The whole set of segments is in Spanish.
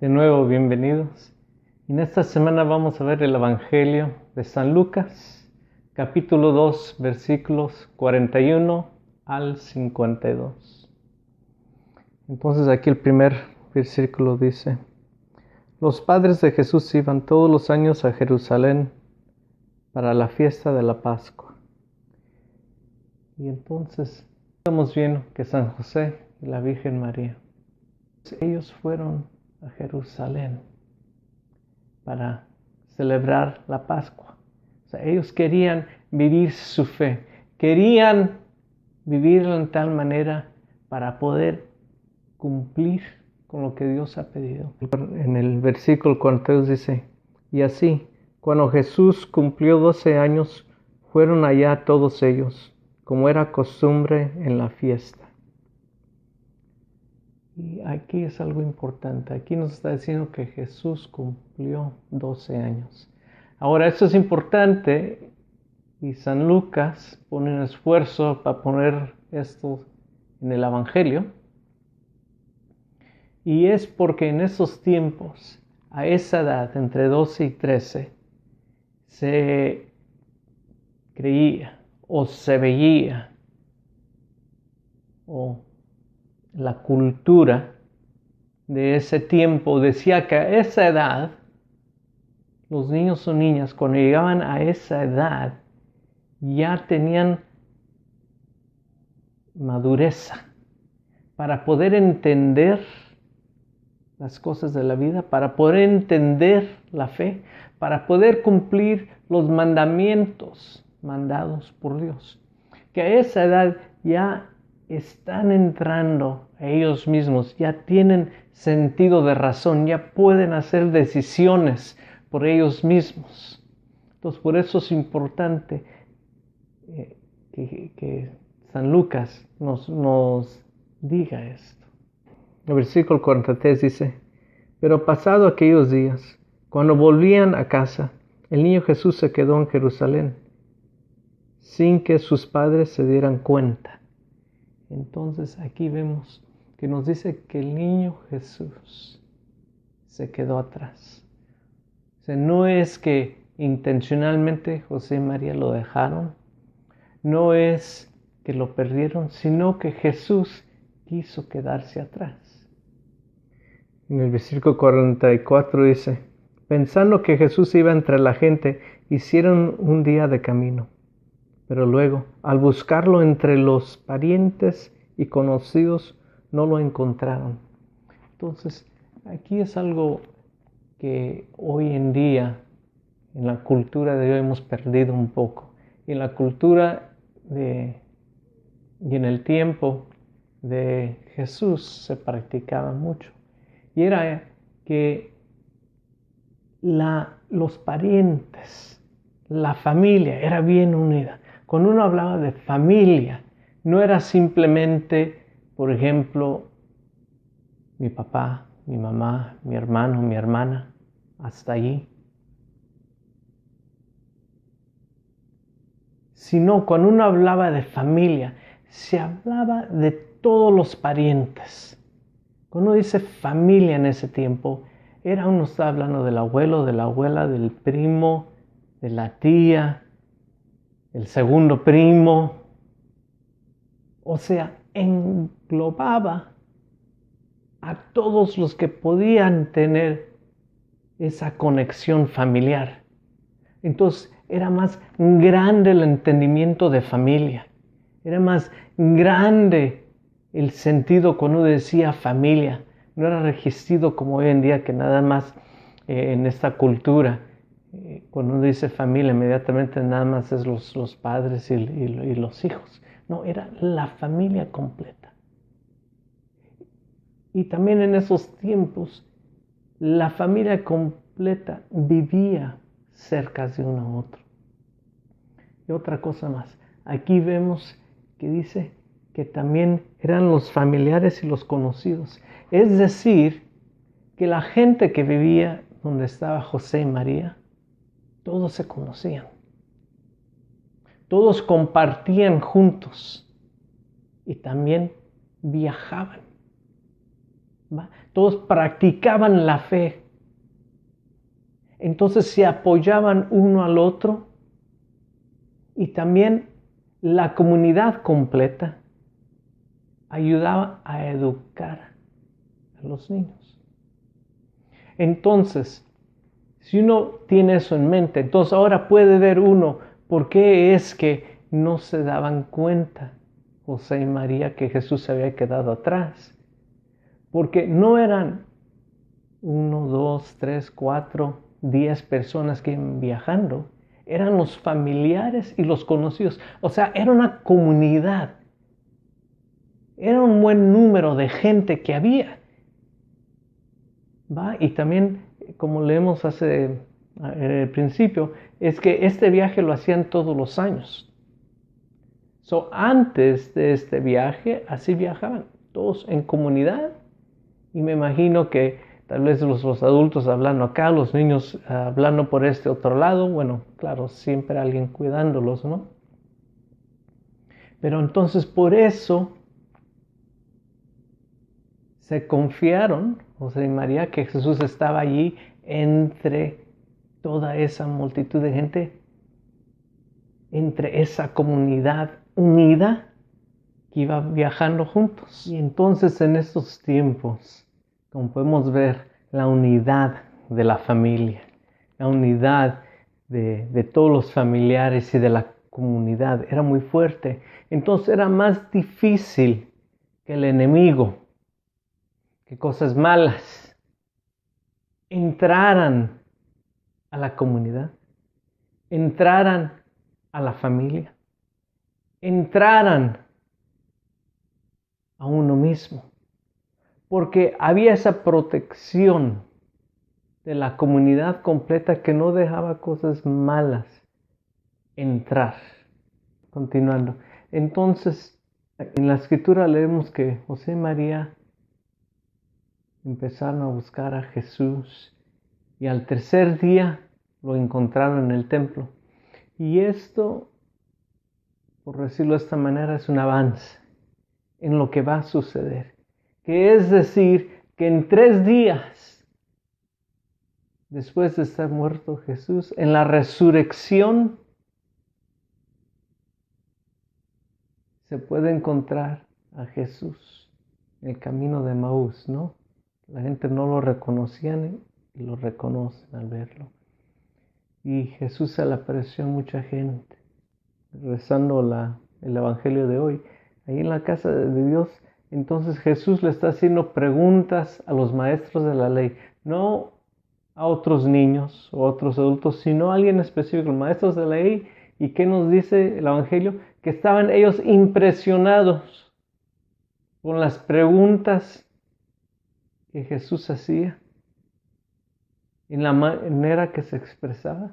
De nuevo, bienvenidos. En esta semana vamos a ver el Evangelio de San Lucas, capítulo 2, versículos 41 al 52. Entonces aquí el primer versículo dice: Los padres de Jesús iban todos los años a Jerusalén para la fiesta de la Pascua. Y entonces estamos viendo que San José y la Virgen María, ellos fueron a Jerusalén para celebrar la Pascua. O sea, ellos querían vivir su fe, querían vivirla en tal manera para poder cumplir con lo que Dios ha pedido. En el versículo 42 dice: Y así, cuando Jesús cumplió 12 años, fueron allá todos ellos, como era costumbre en la fiesta. Y aquí es algo importante. Aquí nos está diciendo que Jesús cumplió 12 años. Ahora, esto es importante y San Lucas pone un esfuerzo para poner esto en el Evangelio. Y es porque en esos tiempos, a esa edad, entre 12 y 13, se creía o se veía o la cultura de ese tiempo decía que a esa edad, los niños o niñas, cuando llegaban a esa edad, ya tenían madurez para poder entender las cosas de la vida, para poder entender la fe, para poder cumplir los mandamientos mandados por Dios. Que a esa edad ya están entrando a ellos mismos, ya tienen sentido de razón, ya pueden hacer decisiones por ellos mismos. Entonces, por eso es importante que San Lucas nos diga esto. El versículo 43 dice: Pero pasado aquellos días, cuando volvían a casa, el niño Jesús se quedó en Jerusalén, sin que sus padres se dieran cuenta. Entonces aquí vemos que nos dice que el niño Jesús se quedó atrás. O sea, no es que intencionalmente José y María lo dejaron, no es que lo perdieron, sino que Jesús quiso quedarse atrás. En el versículo 44 dice: Pensando que Jesús iba entre la gente, hicieron un día de camino. Pero luego, al buscarlo entre los parientes y conocidos, no lo encontraron. Entonces, aquí es algo que hoy en día, en la cultura de hoy, hemos perdido un poco. En la cultura y en el tiempo de Jesús se practicaba mucho. Y era que los parientes, la familia era bien unida. Cuando uno hablaba de familia, no era simplemente, por ejemplo, mi papá, mi mamá, mi hermano, mi hermana, hasta allí. Sino cuando uno hablaba de familia, se hablaba de todos los parientes. Cuando uno dice familia en ese tiempo, uno está hablando del abuelo, de la abuela, del primo, de la tía, el segundo primo. O sea, englobaba a todos los que podían tener esa conexión familiar. Entonces era más grande el entendimiento de familia. Era más grande el sentido cuando uno decía familia. No era registrado como hoy en día, que nada más en esta cultura, cuando uno dice familia, inmediatamente nada más es los padres y los hijos. No, era la familia completa. Y también en esos tiempos, la familia completa vivía cerca de uno a otro. Y otra cosa más, aquí vemos que dice que también eran los familiares y los conocidos. Es decir, que la gente que vivía donde estaba José y María, todos se conocían. Todos compartían juntos y también viajaban. ¿va? Todos practicaban la fe. Entonces se apoyaban uno al otro y también la comunidad completa ayudaba a educar a los niños. Entonces, si uno tiene eso en mente, entonces ahora puede ver uno por qué es que no se daban cuenta José y María que Jesús se había quedado atrás. Porque no eran 1, 2, 3, 4, 10 personas que iban viajando. Eran los familiares y los conocidos. O sea, era una comunidad. Era un buen número de gente que había. ¿Va? Y también, como leemos en el principio, es que este viaje lo hacían todos los años. Antes de este viaje, así viajaban todos en comunidad. Y me imagino que tal vez los adultos hablando acá, los niños hablando por este otro lado. Bueno, claro, siempre alguien cuidándolos, ¿no? Pero entonces por eso se confiaron, José y María, que Jesús estaba allí entre toda esa multitud de gente, entre esa comunidad unida que iba viajando juntos. Y entonces en estos tiempos, como podemos ver, la unidad de la familia, la unidad de todos los familiares y de la comunidad era muy fuerte. Entonces era más difícil que el enemigo, que cosas malas entraran a la comunidad, entraran a la familia, entraran a uno mismo, porque había esa protección de la comunidad completa que no dejaba cosas malas entrar. Continuando. Entonces, en la escritura leemos que José y María empezaron a buscar a Jesús y al tercer día lo encontraron en el templo. Y esto, por decirlo de esta manera, es un avance en lo que va a suceder. Que es decir, que en 3 días, después de estar muerto Jesús, en la resurrección, se puede encontrar a Jesús en el camino de Maús, ¿no? La gente no lo reconocía y lo reconocen al verlo. Y Jesús se le apareció a mucha gente, rezando el Evangelio de hoy. Ahí en la casa de Dios, entonces Jesús le está haciendo preguntas a los maestros de la ley, no a otros niños o otros adultos, sino a alguien específico, los maestros de la ley. ¿Y qué nos dice el Evangelio? Que estaban ellos impresionados con las preguntas que Jesús hacía, en la manera que se expresaba.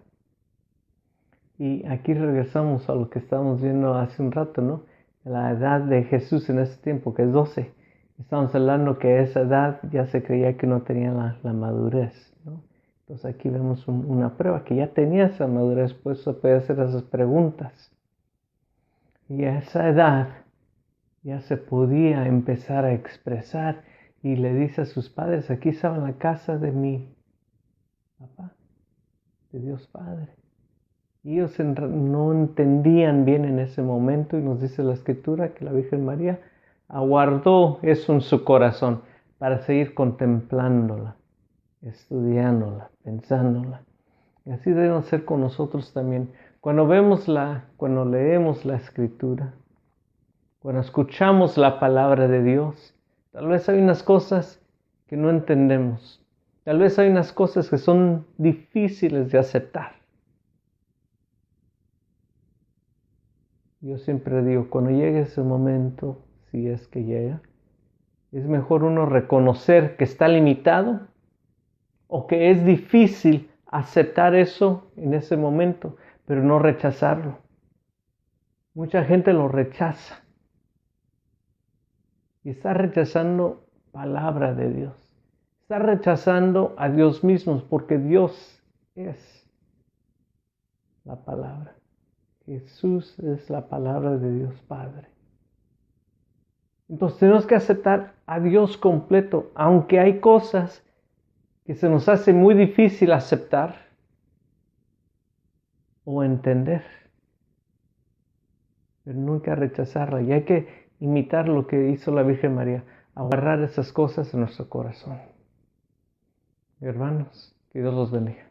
Y aquí regresamos a lo que estábamos viendo hace un rato, ¿no? La edad de Jesús en ese tiempo, que es 12. Estamos hablando que a esa edad ya se creía que no tenía la madurez, ¿no? Entonces aquí vemos una prueba que ya tenía esa madurez, pues se puede hacer esas preguntas. Y a esa edad ya se podía empezar a expresar y le dice a sus padres, aquí estaba en la casa de mi papá, de Dios Padre. Y ellos no entendían bien en ese momento y nos dice la Escritura que la Virgen María aguardó eso en su corazón para seguir contemplándola, estudiándola, pensándola. Y así debemos ser con nosotros también. Cuando leemos la Escritura, cuando escuchamos la palabra de Dios, tal vez hay unas cosas que no entendemos. Tal vez hay unas cosas que son difíciles de aceptar. Yo siempre digo, cuando llegue ese momento, si es que llega, es mejor uno reconocer que está limitado o que es difícil aceptar eso en ese momento, pero no rechazarlo. Mucha gente lo rechaza y está rechazando palabra de Dios. Está rechazando a Dios mismo porque Dios es la palabra. Jesús es la palabra de Dios Padre. Entonces tenemos que aceptar a Dios completo, aunque hay cosas que se nos hace muy difícil aceptar o entender, pero nunca rechazarla. Y hay que imitar lo que hizo la Virgen María, agarrar esas cosas en nuestro corazón. Hermanos, que Dios los bendiga.